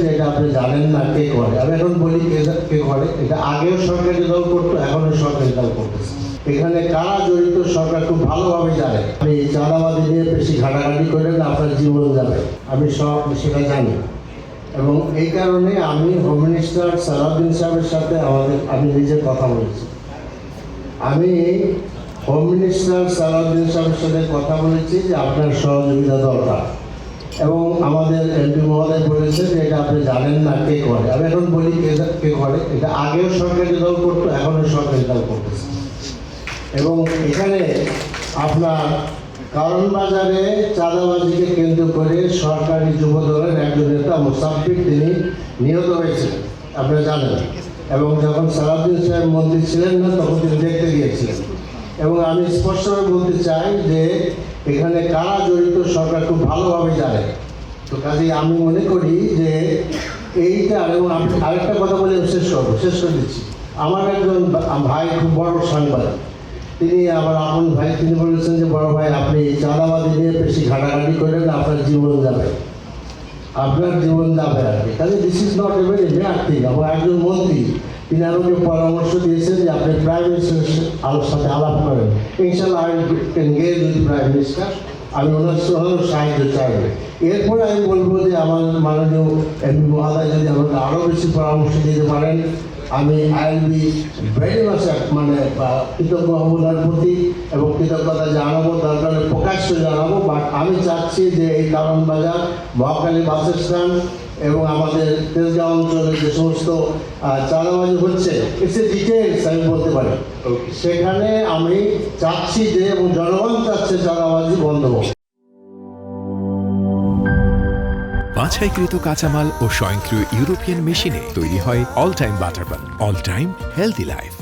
যে এটা আপনি জানেন না কে করে। আমি এখন বলি কে করে। এটা আগেও সরকারি দল করতো, এখনো সরকারি দল করতেছে। এখানে কারা জড়িত সরকার খুব ভালোভাবে জানে। আপনি চাঁদাবাদি নিয়ে বেশি ঘাটাঘাটি করেন, আপনার জীবন যাবে, আমি সব সেটা জানি। এবং এই কারণে আমি হোম মিনিস্টার সালাউদ্দিন সাহেবের সাথে আমি নিজে কথা বলেছি। আমি হোম মিনিস্টার সালাউদ্দিন সাহেবের সাথে কথা বলেছি যে আপনার সহযোগিতা দরকার, এবং আমাদের এমপি মহোদয় বলেছে যে এটা আপনি জানেন না কে করে। আমি এখন বলি কে করে। এটা আগেও সরকারি দল করতো, এখনো সরকারি দল করতেছে। এবং এখানে আপনার কারণ বাজারে চাঁদাবাজিকে কেন্দ্র করে সরকারি যুব দলের একজন নেতা মুসাফির তিনি নিহত হয়েছিলেন, আপনারা জানেন। এবং যখন সালাউদ্দিন সাহেব মন্ত্রী ছিলেন না, তখন তিনি দেখতে গিয়েছিলেন। এবং আমি স্পষ্টভাবে বলতে চাই যে এখানে কারা জড়িত সরকার খুব ভালোভাবে জানে। তো কাজেই আমি মনে করি যে এইটা, এবং আমি আরেকটা কথা বলে শেষ করে দিচ্ছি। আমার একজন ভাই খুব বড় সাংবাদিক, তিনি আমার আপন ভাই, তিনি বলেছেন যে বড় ভাই আপনি চাঁদাবাদি নিয়ে বেশি ঘাটাঘাটি করেন, আপনার জীবন যাবে, আপনার জীবন যাবে আর কি। তাহলে this is not a very bad thing. এবং একজন মন্ত্রী তিনি আমাকে পরামর্শ দিয়েছেন যে আপনি প্রাইম মিনিস্টারের সাথে আলাপ করেন। ইনশাআল্লাহ I engage with prime minister, আমি ওনার সহ সাহায্য চাইবে। এরপরে আমি বলবো যে আমার মাননীয় এমপি মহোদয় যদি আমাকে আরও বেশি পরামর্শ দিতে পারেন, আমি I will be very much কৃতজ্ঞ হব তার প্রতি, এবং কৃতজ্ঞতা জানাবো, দরকার প্রকাশ্য জানাবো। বাট আমি চাচ্ছি যে এই কারণ বাজার, মহাখালী বাস স্ট্যান্ড এবং আমাদের তেজগাঁও অঞ্চলে যে সমস্ত চাঁদাবাজি হচ্ছে, ইটস এ ডিটেলস আমি বলতে পারি। সেখানে আমি চাচ্ছি যে, এবং জনগণ চাচ্ছে চাঁদাবাজি বন্ধ হোক। বাছাইকৃত কাঁচামাল ও স্বয়ংক্রিয় ইউরোপিয়ান মেশিনে তৈরি হয় all time butter bun, all time healthy life.